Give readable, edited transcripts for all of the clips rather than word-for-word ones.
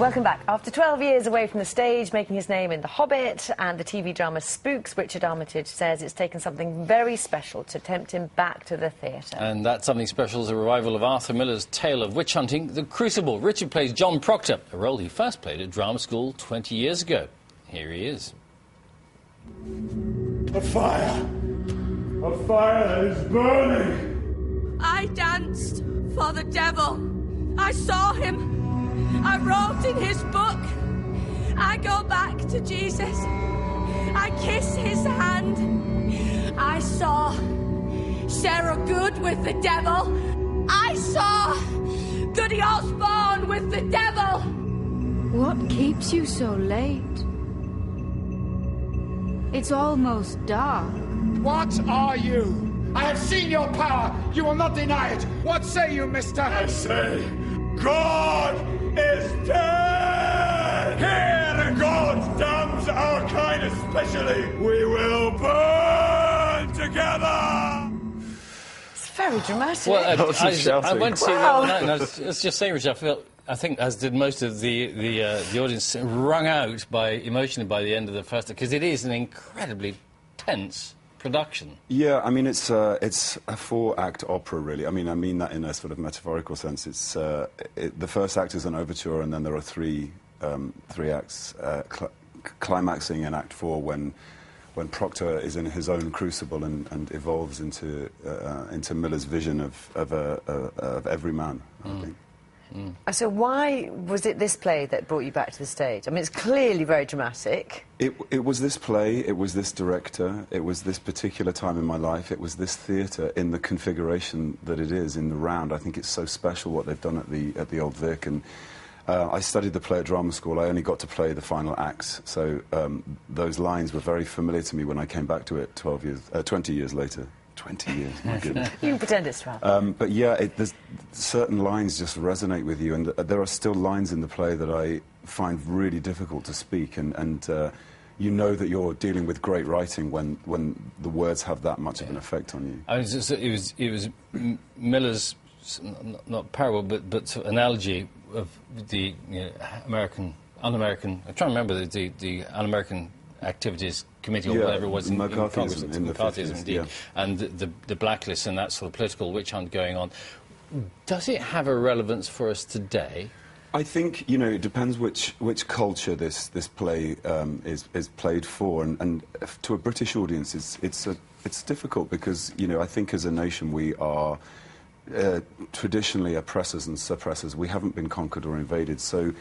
Welcome back. After 12 years away from the stage, making his name in The Hobbit and the TV drama Spooks, Richard Armitage says it's taken something very special to tempt him back to the theatre. And that something special is a revival of Arthur Miller's tale of witch hunting, The Crucible. Richard plays John Proctor, a role he first played at drama school 20 years ago. Here he is. A fire! A fire that is burning! I danced for the devil. I saw him. I wrote in his book. I go back to Jesus. I kiss his hand. I saw Sarah Good with the devil. I saw Goody Osborne with the devil. What keeps you so late? It's almost dark. What are you? I have seen your power. You will not deny it. What say you, mister? I say, God is dead! Here, God damns our kind especially. We will burn together! It's very dramatic. Well, I went to see it the other night, and I was just saying, Richard, I think, as did most of the audience, wrung out emotionally by the end of the first, because it is an incredibly tense production. Yeah, I mean, it's a four-act opera, really. I mean that in a sort of metaphorical sense. It's the first act is an overture, and then there are three acts, climaxing in Act 4 when Proctor is in his own crucible and evolves into Miller's vision of every man, I think. So why was it this play that brought you back to the stage? I mean, it's clearly very dramatic. It was this play, it was this director, it was this particular time in my life, it was this theatre in the configuration that it is, in the round. I think it's so special what they've done at the Old Vic, and I studied the play at drama school. I only got to play the final acts, so those lines were very familiar to me when I came back to it 20 years later. 20 years, my goodness. You can pretend it's 12. But yeah, there's certain lines just resonate with you, and there are still lines in the play that I find really difficult to speak, and you know that you're dealing with great writing when the words have that much of an effect on you. I mean, it was Miller's, not parable, but sort of analogy of the un-American, I'm trying to remember the un-American activities committee or whatever it was in Congress, McCarthyism, indeed, yeah. and the blacklist and that sort of political witch hunt going on. Does it have a relevance for us today? I think, it depends which culture this play is played for, and to a British audience it's difficult because, I think as a nation we are traditionally oppressors and suppressors. We haven't been conquered or invaded, so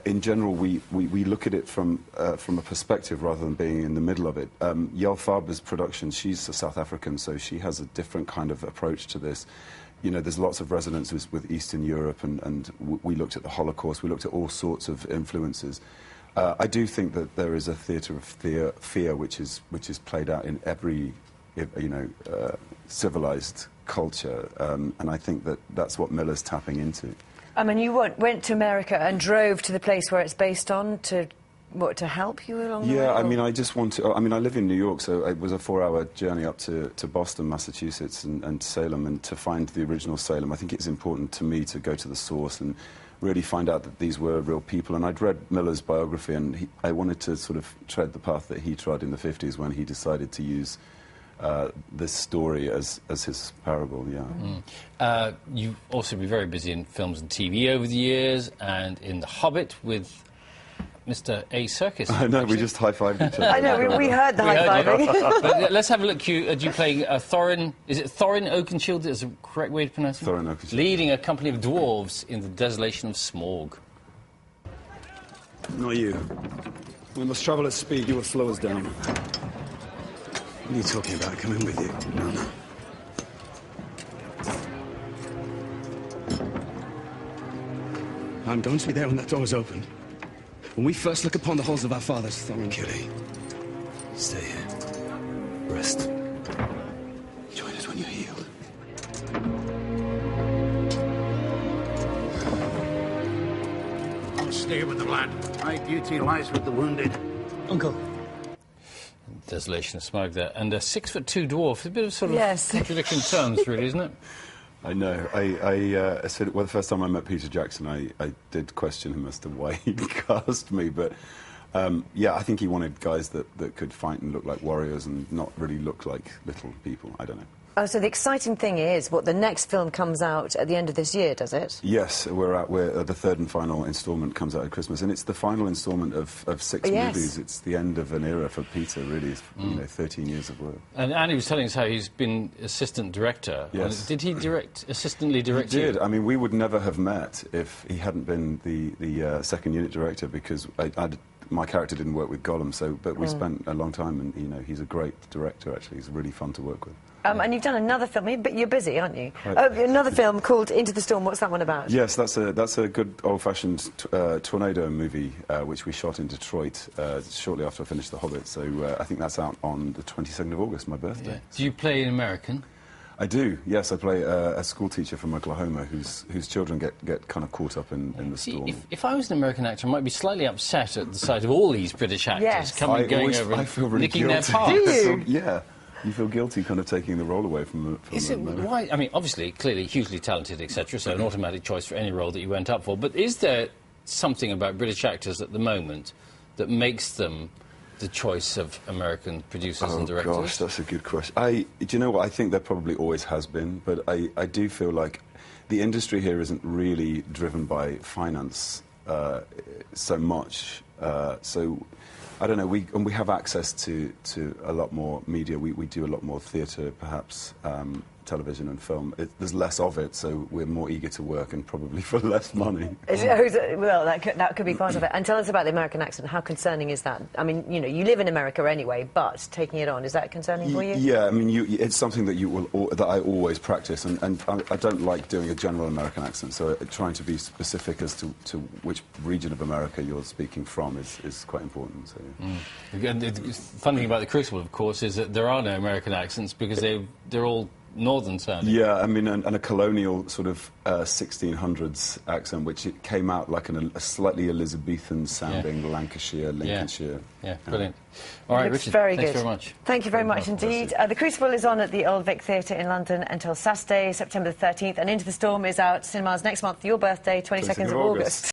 in general, we look at it from a perspective rather than being in the middle of it. Yael Faber's production, she's a South African, so she has a different kind of approach to this. There's lots of resonances with Eastern Europe, and we looked at the Holocaust, we looked at all sorts of influences. I do think that there is a theatre of fear which is played out in every, civilised culture, and I think that's what Miller's tapping into. I mean, you went to America and drove to the place where it's based on to help you along the way? Yeah, I mean, I live in New York, so it was a 4-hour journey up to Boston, Massachusetts, and Salem, and to find the original Salem. I think it's important to me to go to the source and really find out that these were real people. And I'd read Miller's biography, and I wanted to sort of tread the path that he trod in the 50s when he decided to use this story as his parable, yeah. You've also been very busy in films and TV over the years, and in The Hobbit with Mr. A. Serkis. I know, we just high-fived each other. I know, we heard the high-fiving. But let's have a look. You playing Thorin, is it Thorin Oakenshield is the correct way to pronounce it? Thorin Oakenshield. Leading a company of dwarves in the desolation of Smaug. Not you. We must travel at speed. You will slow us down. What are you talking about? Come in with you. No. I'm going to be there when that door is open. When we first look upon the halls of our fathers, Thorin... Kitty, stay here. Rest. Join us when you heal. I'll stay with the lad. My duty lies with the wounded. Uncle. Desolation of Smaug there. And a 6'2" dwarf. A bit of sort of yes. contradiction terms, really, isn't it? I know. I said, well, the first time I met Peter Jackson, I did question him as to why he cast me, but yeah, I think he wanted guys that could fight and look like warriors and not really look like little people. I don't know. Oh, so the exciting thing is, what, the next film comes out at the end of this year, does it? Yes, we're the third and final instalment comes out at Christmas, and it's the final instalment of 6 Yes. movies. It's the end of an era for Peter, really. It's, you know, 13 years of work. And Andy was telling us how he's been assistant director. Yes. Did he assistantly direct He you? did. I mean, we would never have met if he hadn't been the second unit director, because my character didn't work with Gollum, but we spent a long time, and, you know, he's a great director, actually. He's really fun to work with. And you've done another film, but you're busy, aren't you? Right. Another film called Into the Storm. What's that one about? Yes, that's a good old-fashioned tornado movie, which we shot in Detroit shortly after I finished The Hobbit. So I think that's out on the 22nd of August, my birthday. Yeah. Do you play an American? I do, yes. I play a school teacher from Oklahoma whose children get kind of caught up in the storm. If I was an American actor, I might be slightly upset at the sight of all these British actors going over and feel really nicking guilty. their parts. Do you? Yeah. You feel guilty kind of taking the role away from Is it, why? I mean, obviously, clearly, hugely talented, etc., so an automatic choice for any role that you went up for. But is there something about British actors at the moment that makes them the choice of American producers and directors? Oh, gosh, that's a good question. Do you know what? I think there probably always has been, but I do feel like the industry here isn't really driven by finance so much. So I don't know, we have access to a lot more media. We do a lot more theatre, perhaps, television and film. There's less of it, so we're more eager to work and probably for less money. Well, that could be part of it. And tell us about the American accent. How concerning is that? I mean, you know, you live in America anyway, but taking it on, is that concerning for you? Yeah, I mean, it's something that that I always practice, and I don't like doing a general American accent, so trying to be specific as to which region of America you're speaking from is quite important. So, yeah. The fun thing about The Crucible, of course, is that there are no American accents because they're all northern sounding. Yeah, I mean, and a colonial sort of 1600s accent, which it came out like a slightly Elizabethan sounding Lancashire, Lincolnshire. Yeah, brilliant. All right, Richard, thanks very much. Thank you very much indeed. The Crucible is on at the Old Vic Theatre in London until Saturday, September the 13th, and Into the Storm is out cinemas next month, your birthday, 22nd of August.